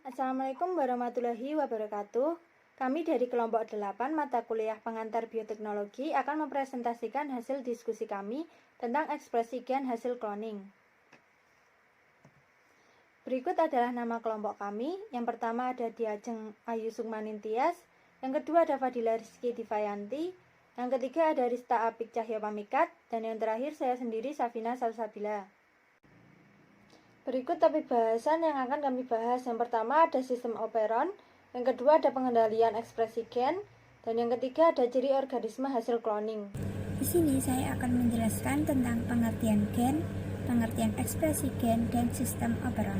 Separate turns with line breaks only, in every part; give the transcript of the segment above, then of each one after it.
Assalamualaikum warahmatullahi wabarakatuh. Kami dari kelompok 8 mata kuliah pengantar bioteknologi akan mempresentasikan hasil diskusi kami tentang ekspresi gen hasil cloning. Berikut adalah nama kelompok kami. Yang pertama ada Diajeng Ayu Sukmanintias, yang kedua ada Fadila Rizky Divayanti, yang ketiga ada Rista Apik Cahyo Pamikat, dan yang terakhir saya sendiri Safina Salsabila. Berikut topik bahasan yang akan kami bahas. Yang pertama ada sistem operon, yang kedua ada pengendalian ekspresi gen, dan yang ketiga ada ciri organisme hasil cloning.
Di sini saya akan menjelaskan tentang pengertian gen, pengertian ekspresi gen, dan sistem operon.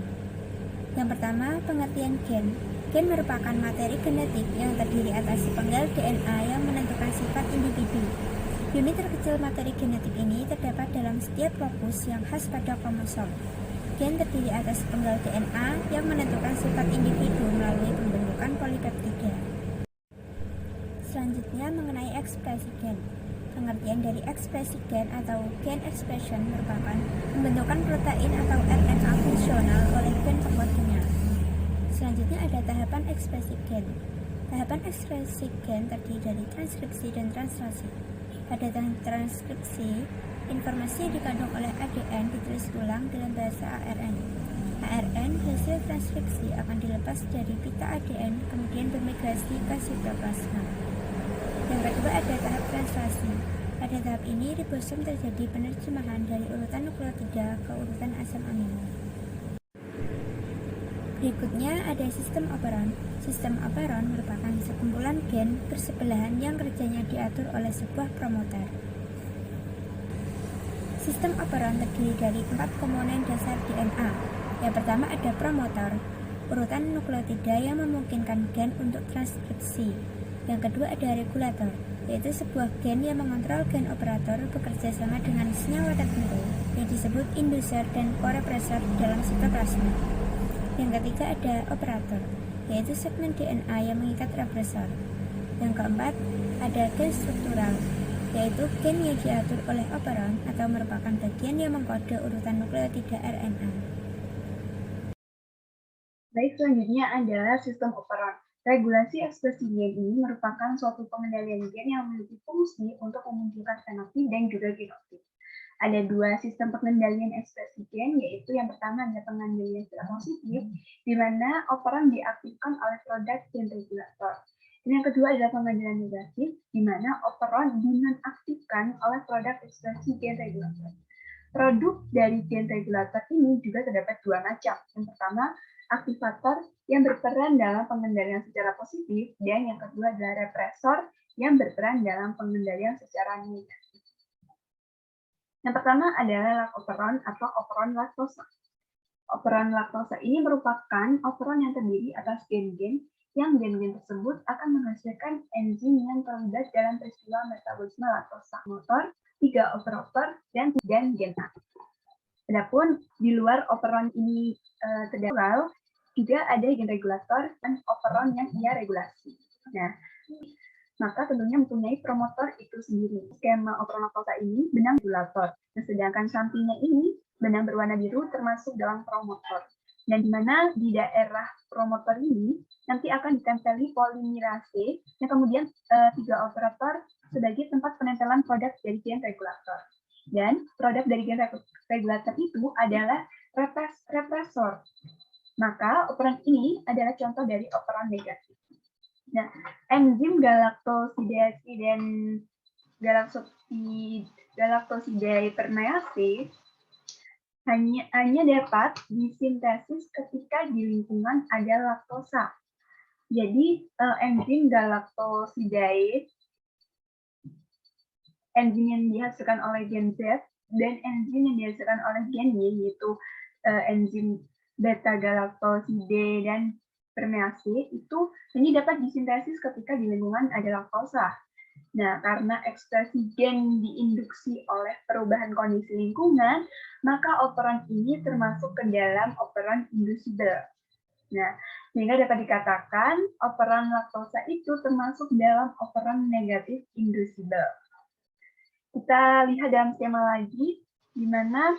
Yang pertama, pengertian gen. Gen merupakan materi genetik yang terdiri atas sepenggal DNA yang menentukan sifat individu. Unit terkecil materi genetik ini terdapat dalam setiap lokus yang khas pada kromosom. Gen terdiri atas sepenggal DNA yang menentukan sifat individu melalui pembentukan polipeptida. Selanjutnya mengenai ekspresi gen. Pengertian dari ekspresi gen atau gen expression merupakan pembentukan protein atau RNA fungsional oleh gen pengkodenya. Selanjutnya ada tahapan ekspresi gen. Tahapan ekspresi gen terdiri dari transkripsi dan translasi. Pada tahap transkripsi, informasi yang dikandung oleh ADN ditulis ulang dalam bahasa ARN. ARN hasil transkripsi akan dilepas dari pita ADN kemudian bermigrasi ke sitoplasma. Yang kedua ada tahap translasi. Pada tahap ini ribosom terjadi penerjemahan dari urutan nukleotida ke urutan asam amino. Berikutnya ada sistem operon. Sistem operon merupakan sekumpulan gen bersebelahan yang kerjanya diatur oleh sebuah promoter. Sistem operon terdiri dari 4 komponen dasar DNA. Yang pertama ada promotor, urutan nukleotida yang memungkinkan gen untuk transkripsi. Yang kedua ada regulator, yaitu sebuah gen yang mengontrol gen operator bekerja sama dengan senyawa tertentu yang disebut inducer dan korepresor dalam sitoplasma. Yang ketiga ada operator, yaitu segmen DNA yang mengikat represor. Yang keempat ada gen struktural, yaitu gen yang diatur oleh operon atau merupakan bagian yang mengkode urutan nukleotida RNA.
Baik, selanjutnya adalah sistem operon. Regulasi ekspresi gen ini merupakan suatu pengendalian gen yang memiliki fungsi untuk memunculkan fenotip dan juga genotip. Ada dua sistem pengendalian ekspresi gen, yaitu yang pertama adalah pengendalian secara positif, di mana operon diaktifkan oleh produk gen regulator. Dan yang kedua adalah pengendalian negatif, di mana operon dinonaktifkan oleh produk ekspresi gen regulator. Produk dari gen regulator ini juga terdapat dua macam. Yang pertama, aktivator yang berperan dalam pengendalian secara positif, dan yang kedua adalah represor yang berperan dalam pengendalian secara negatif. Yang pertama adalah operon atau operon laktosa. Operon laktosa ini merupakan operon yang terdiri atas gen-gen yang gen-gen tersebut akan menghasilkan enzim yang terlibat dalam peristiwa metabolisme laktosa motor, 3 operator, dan gen A. Adapun di luar operon ini terdapat juga ada gen regulator dan operon yang ia regulasi. Nah, maka tentunya mempunyai promotor itu sendiri. Skema operon laktosa ini benang regulator. Nah, sedangkan sampingnya ini benang berwarna biru termasuk dalam promotor. Dan di mana di daerah promotor ini nanti akan ditempeli polimerase yang kemudian 3 operator sebagai tempat penempelan produk dari gen regulator. Dan produk dari gen regulator itu adalah represor. Maka operon ini adalah contoh dari operon negatif. Nah, enzim galaktosidase dan galaktosidase permease hanya dapat disintesis ketika di lingkungan ada laktosa. Jadi, enzim galaktosidase, enzim yang dihasilkan oleh gen Z, dan enzim yang dihasilkan oleh gen Y, yaitu enzim beta-galaktosidase dan permease, itu hanya dapat disintesis ketika di lingkungan ada laktosa. Nah, karena ekspresi gen diinduksi oleh perubahan kondisi lingkungan, maka operon ini termasuk ke dalam operon inducible. Nah, sehingga dapat dikatakan operon laktosa itu termasuk dalam operon negatif inducible. Kita lihat dalam skema lagi, di mana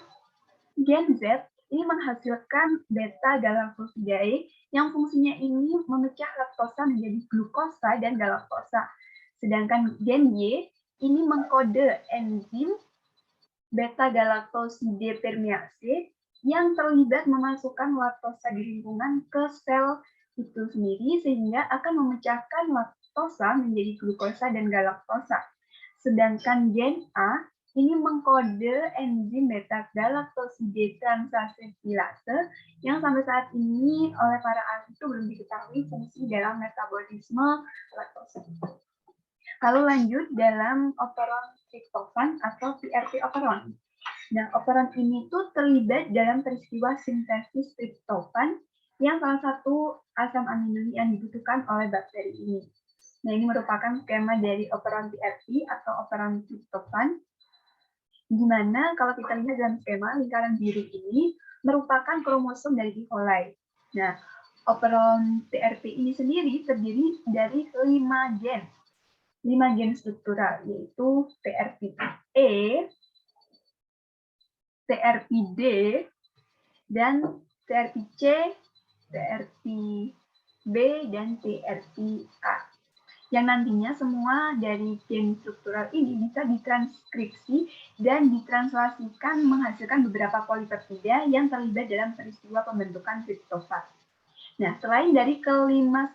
gen Z ini menghasilkan beta-galaktosidae yang fungsinya ini memecah laktosa menjadi glukosa dan galaktosa. Sedangkan gen Y ini mengkode enzim beta-galaktoside permease yang terlibat memasukkan laktosa di lingkungan ke sel itu sendiri sehingga akan memecahkan laktosa menjadi glukosa dan galaktosa. Sedangkan gen A ini mengkode enzim beta-galaktoside transase silase yang sampai saat ini oleh para ahli itu belum diketahui fungsi dalam metabolisme laktosa. Lalu lanjut dalam operon triptofan atau PRP operon. Nah, operon ini tuh terlibat dalam peristiwa sintesis triptofan yang salah satu asam amino yang dibutuhkan oleh bakteri ini. Nah, ini merupakan skema dari operon PRP atau operon triptofan, di mana kalau kita lihat dalam skema, lingkaran biru ini merupakan kromosom dari E. coli. Nah, operon PRP ini sendiri terdiri dari 5 gen. 5 gen struktural, yaitu TRPE, TRPD, dan TRPC, TRPB, dan TRPA. Yang nantinya semua dari gen struktural ini bisa ditranskripsi dan ditranslasikan menghasilkan beberapa polipeptida yang terlibat dalam peristiwa pembentukan triptofan. Nah, selain dari kelima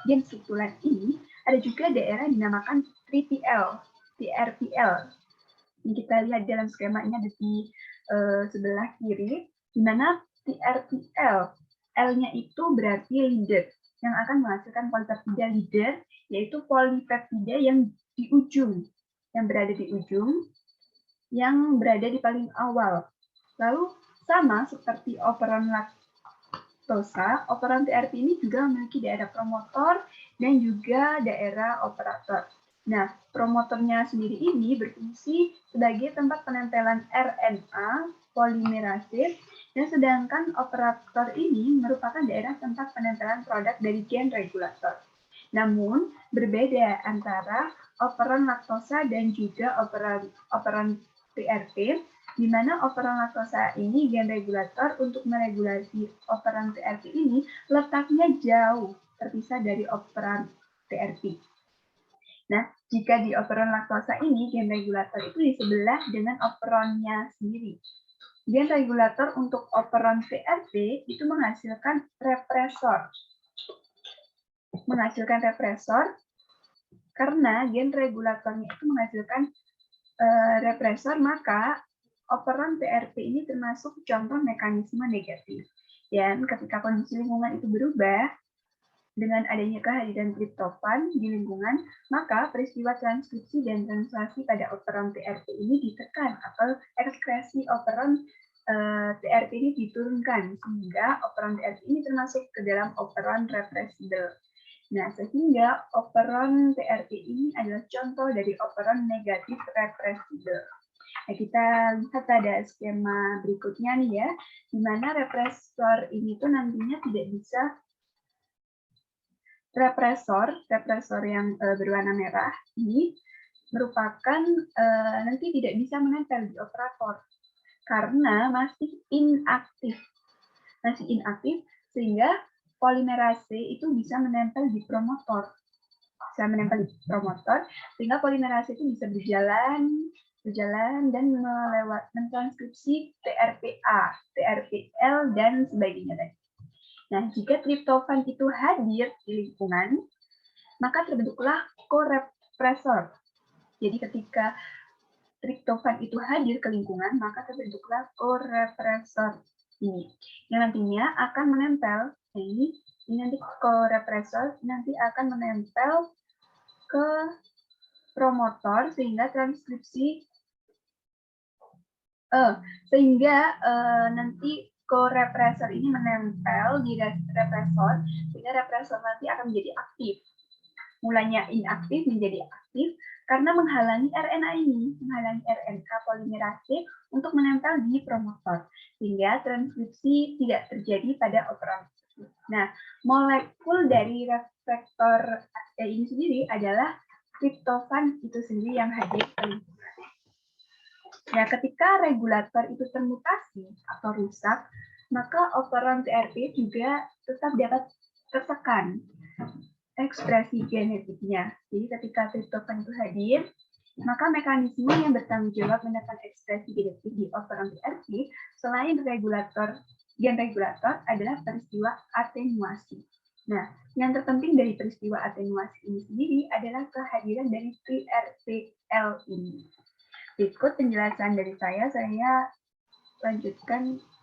gen struktural ini, ada juga daerah dinamakan 3PL, TRPL. Yang kita lihat dalam skema ini ada di sebelah kiri, di mana TRPL, L-nya itu berarti leader, yang akan menghasilkan polipeptida leader, yaitu polipeptida yang di ujung, yang berada di ujung, yang berada di paling awal. Lalu sama seperti operon laktosa, operon TRP ini juga memiliki daerah promotor dan juga daerah operator. Nah, promotornya sendiri ini berfungsi sebagai tempat penempelan RNA polimerase, dan sedangkan operator ini merupakan daerah tempat penempelan produk dari gen regulator. Namun, berbeda antara operon laktosa dan juga operon TRP, di mana operon laktosa ini gen regulator untuk meregulasi operon TRP ini letaknya jauh terpisah dari operon TRP. Nah, jika di operon laktosa ini gen regulator itu di sebelah dengan operonnya sendiri. Gen regulator untuk operon TRP itu menghasilkan represor. Karena gen regulatornya itu menghasilkan represor, maka operon TRP ini termasuk contoh mekanisme negatif. Dan ketika kondisi lingkungan itu berubah, dengan adanya kehadiran triptofan di lingkungan, maka peristiwa transkripsi dan translasi pada operon TRP ini ditekan atau ekskresi operon TRP ini diturunkan, sehingga operon TRP ini termasuk ke dalam operon reversible. Nah, sehingga operon TRP ini adalah contoh dari operon negatif reversible. Nah, kita lihat pada skema berikutnya nih ya, di mana represor ini tuh nantinya tidak bisa represor yang berwarna merah ini merupakan nanti tidak bisa menempel di operator karena masih inaktif, sehingga polimerase itu bisa menempel di promotor, sehingga polimerase itu bisa berjalan dan mentranskripsi TRPA, TRPL, dan sebagainya tadi. Nah, jika triptofan itu hadir di lingkungan, maka terbentuklah korepresor. Jadi ketika triptofan itu hadir ke lingkungan, maka terbentuklah korepresor ini. Yang nantinya akan menempel, ini nanti korepresor nanti akan menempel ke promotor sehingga transkripsi, nanti korepresor ini menempel di represor, sehingga represor nanti akan menjadi aktif. Mulanya inaktif menjadi aktif karena menghalangi RNA polimerase untuk menempel di promotor, sehingga transkripsi tidak terjadi pada operon. Nah, molekul dari reseptor ini sendiri adalah triptofan itu sendiri yang hadir ke lingkungan. Nah, ketika regulator itu termutasi atau rusak, maka operon TRP juga tetap dapat tertekan ekspresi genetiknya. Jadi ketika triptofan itu hadir, maka mekanisme yang bertanggung jawab menekan ekspresi genetik di operon TRP selain gen regulator adalah peristiwa atenuasi. Nah, yang terpenting dari peristiwa atenuasi ini sendiri adalah kehadiran dari TRPL ini. Berikut penjelasan dari saya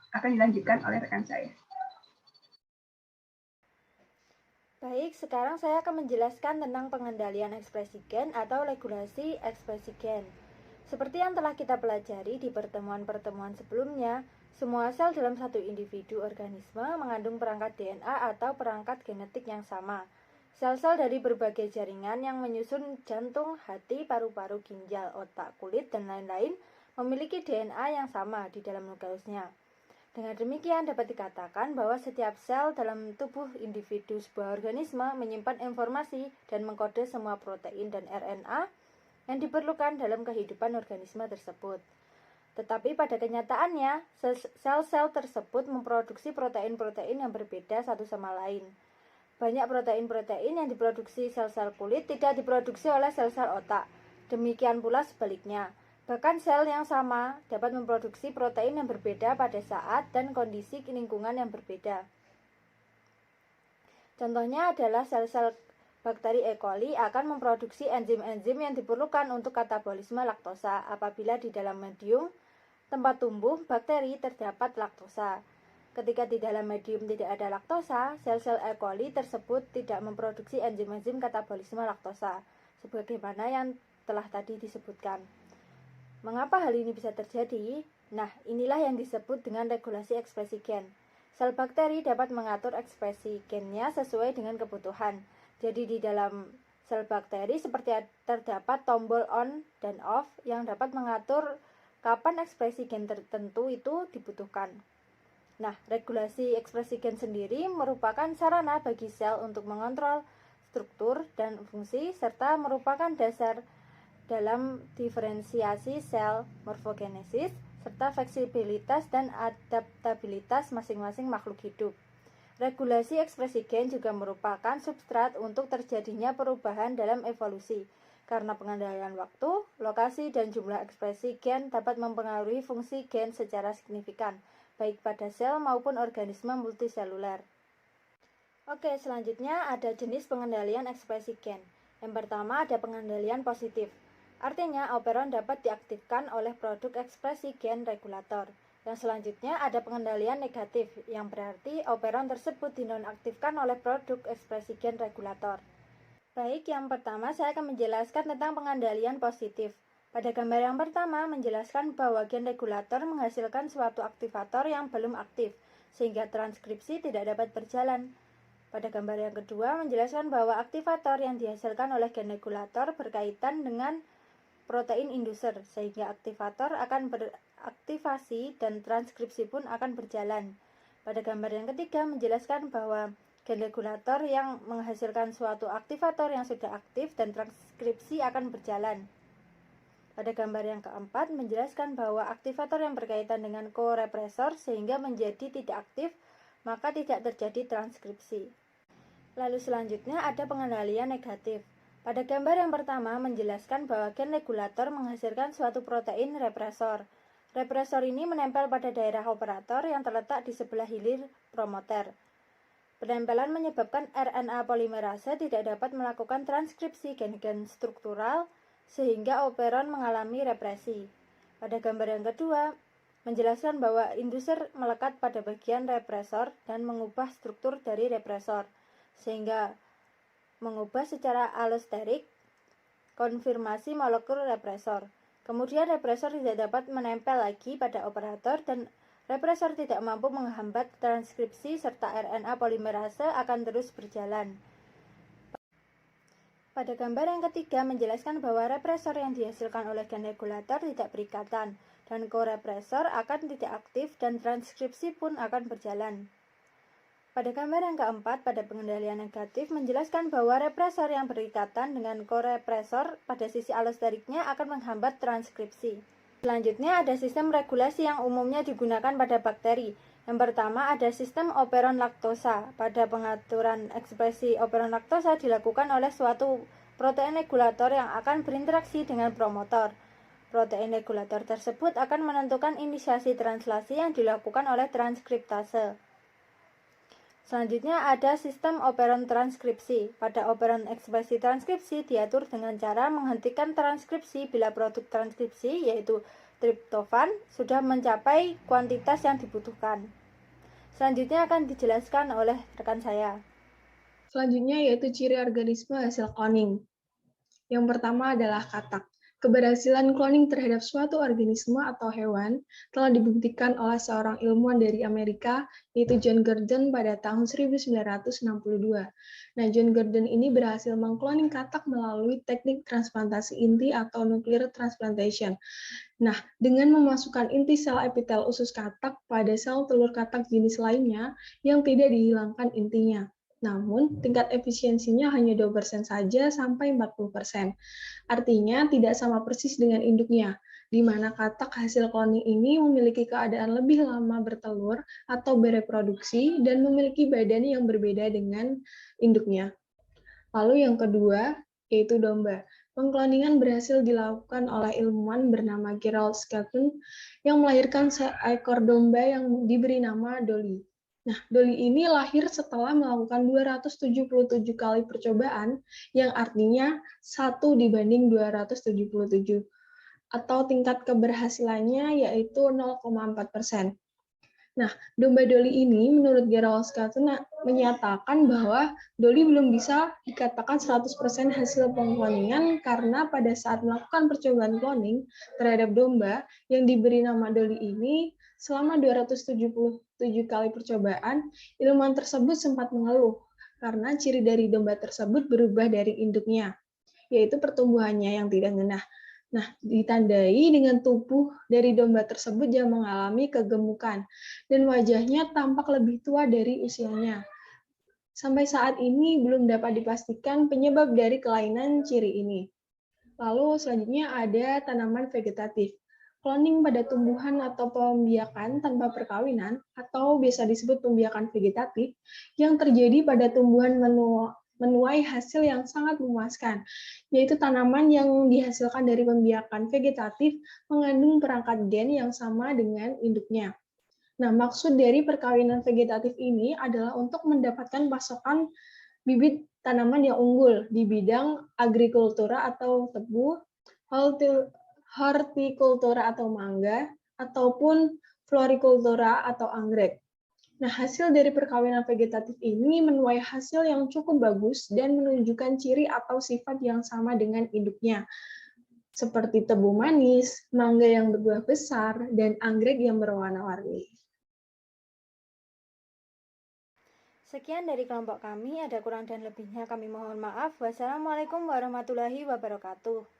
akan dilanjutkan oleh rekan saya.
Baik, sekarang saya akan menjelaskan tentang pengendalian ekspresi gen atau regulasi ekspresi gen. Seperti yang telah kita pelajari di pertemuan-pertemuan sebelumnya, semua sel dalam satu individu organisme mengandung perangkat DNA atau perangkat genetik yang sama. Sel-sel dari berbagai jaringan yang menyusun jantung, hati, paru-paru, ginjal, otak, kulit, dan lain-lain memiliki DNA yang sama di dalam nukleusnya. Dengan demikian dapat dikatakan bahwa setiap sel dalam tubuh individu sebuah organisme menyimpan informasi dan mengkode semua protein dan RNA yang diperlukan dalam kehidupan organisme tersebut. Tetapi pada kenyataannya, sel-sel tersebut memproduksi protein-protein yang berbeda satu sama lain. Banyak protein-protein yang diproduksi sel-sel kulit tidak diproduksi oleh sel-sel otak. Demikian pula sebaliknya. Bahkan sel yang sama dapat memproduksi protein yang berbeda pada saat dan kondisi lingkungan yang berbeda. Contohnya adalah sel-sel bakteri E. coli akan memproduksi enzim-enzim yang diperlukan untuk katabolisme laktosa apabila di dalam medium tempat tumbuh bakteri terdapat laktosa. Ketika di dalam medium tidak ada laktosa, sel-sel E. coli tersebut tidak memproduksi enzim-enzim katabolisme laktosa, sebagaimana yang telah tadi disebutkan. Mengapa hal ini bisa terjadi? Nah, inilah yang disebut dengan regulasi ekspresi gen. Sel bakteri dapat mengatur ekspresi gennya sesuai dengan kebutuhan. Jadi di dalam sel bakteri seperti terdapat tombol on dan off yang dapat mengatur kapan ekspresi gen tertentu itu dibutuhkan. Nah, regulasi ekspresi gen sendiri merupakan sarana bagi sel untuk mengontrol struktur dan fungsi serta merupakan dasar dalam diferensiasi sel, morfogenesis, serta fleksibilitas dan adaptabilitas masing-masing makhluk hidup. Regulasi ekspresi gen juga merupakan substrat untuk terjadinya perubahan dalam evolusi, karena pengendalian waktu, lokasi, dan jumlah ekspresi gen dapat mempengaruhi fungsi gen secara signifikan, baik pada sel maupun organisme multiseluler. Oke, selanjutnya ada jenis pengendalian ekspresi gen. Yang pertama ada pengendalian positif. Artinya, operon dapat diaktifkan oleh produk ekspresi gen regulator. Yang selanjutnya ada pengendalian negatif, yang berarti operon tersebut dinonaktifkan oleh produk ekspresi gen regulator. Baik, yang pertama saya akan menjelaskan tentang pengendalian positif. Pada gambar yang pertama menjelaskan bahwa gen regulator menghasilkan suatu aktivator yang belum aktif, sehingga transkripsi tidak dapat berjalan. Pada gambar yang kedua menjelaskan bahwa aktivator yang dihasilkan oleh gen regulator berkaitan dengan protein inducer, sehingga aktivator akan beraktivasi dan transkripsi pun akan berjalan. Pada gambar yang ketiga menjelaskan bahwa gen regulator yang menghasilkan suatu aktivator yang sudah aktif dan transkripsi akan berjalan. Pada gambar yang keempat menjelaskan bahwa aktivator yang berkaitan dengan korepresor sehingga menjadi tidak aktif, maka tidak terjadi transkripsi. Lalu selanjutnya ada pengendalian negatif. Pada gambar yang pertama menjelaskan bahwa gen regulator menghasilkan suatu protein represor. Represor ini menempel pada daerah operator yang terletak di sebelah hilir promoter. Penempelan menyebabkan RNA polimerase tidak dapat melakukan transkripsi gen-gen struktural sehingga operon mengalami represi. Pada gambar yang kedua menjelaskan bahwa inducer melekat pada bagian represor dan mengubah struktur dari represor sehingga mengubah secara allosterik konfirmasi molekul represor. Kemudian represor tidak dapat menempel lagi pada operator dan represor tidak mampu menghambat transkripsi serta RNA polimerase akan terus berjalan. Pada gambar yang ketiga menjelaskan bahwa represor yang dihasilkan oleh gen regulator tidak berikatan dan korepresor akan tidak aktif dan transkripsi pun akan berjalan. Pada gambar yang keempat, pada pengendalian negatif menjelaskan bahwa represor yang berikatan dengan korepresor pada sisi allosteriknya akan menghambat transkripsi. Selanjutnya ada sistem regulasi yang umumnya digunakan pada bakteri. Yang pertama ada sistem operon laktosa. Pada pengaturan ekspresi operon laktosa dilakukan oleh suatu protein regulator yang akan berinteraksi dengan promotor. Protein regulator tersebut akan menentukan inisiasi translasi yang dilakukan oleh transkriptase. Selanjutnya ada sistem operon transkripsi. Pada operon ekspresi transkripsi diatur dengan cara menghentikan transkripsi bila produk transkripsi yaitu triptofan sudah mencapai kuantitas yang dibutuhkan. Selanjutnya akan dijelaskan oleh rekan saya.
Selanjutnya yaitu ciri organisme hasil cloning. Yang pertama adalah katak. Keberhasilan cloning terhadap suatu organisme atau hewan telah dibuktikan oleh seorang ilmuwan dari Amerika, yaitu John Gurdon pada tahun 1962. Nah, John Gurdon ini berhasil mengkloning katak melalui teknik transplantasi inti atau nuclear transplantation. Nah, dengan memasukkan inti sel epitel usus katak pada sel telur katak jenis lainnya yang tidak dihilangkan intinya. Namun, tingkat efisiensinya hanya 2% saja sampai 40%. Artinya, tidak sama persis dengan induknya, di mana katak hasil cloning ini memiliki keadaan lebih lama bertelur atau bereproduksi dan memiliki badan yang berbeda dengan induknya. Lalu yang kedua, yaitu domba. Pengkloningan berhasil dilakukan oleh ilmuwan bernama Gerald Skelton yang melahirkan seekor domba yang diberi nama Dolly. Nah, Dolly ini lahir setelah melakukan 277 kali percobaan, yang artinya 1:277, atau tingkat keberhasilannya yaitu 0,4%. Nah, domba Dolly ini menurut Gerald Skelton menyatakan bahwa Dolly belum bisa dikatakan 100% hasil pengkloningan karena pada saat melakukan percobaan cloning terhadap domba yang diberi nama Dolly ini, selama 277 kali percobaan, ilmuwan tersebut sempat mengeluh karena ciri dari domba tersebut berubah dari induknya, yaitu pertumbuhannya yang tidak ngenah. Nah, ditandai dengan tubuh dari domba tersebut yang mengalami kegemukan dan wajahnya tampak lebih tua dari usianya. Sampai saat ini belum dapat dipastikan penyebab dari kelainan ciri ini. Lalu selanjutnya ada tanaman vegetatif. Cloning pada tumbuhan atau pembiakan tanpa perkawinan atau biasa disebut pembiakan vegetatif yang terjadi pada tumbuhan menuai hasil yang sangat memuaskan, yaitu tanaman yang dihasilkan dari pembiakan vegetatif mengandung perangkat gen yang sama dengan induknya. Nah, maksud dari perkawinan vegetatif ini adalah untuk mendapatkan pasokan bibit tanaman yang unggul di bidang agrikultura atau tebu, hortikultura atau mangga, ataupun florikultura atau anggrek. Nah, hasil dari perkawinan vegetatif ini menuai hasil yang cukup bagus dan menunjukkan ciri atau sifat yang sama dengan induknya, seperti tebu manis, mangga yang berbuah besar, dan anggrek yang berwarna-warni.
Sekian dari kelompok kami, ada kurang dan lebihnya kami mohon maaf. Wassalamualaikum warahmatullahi wabarakatuh.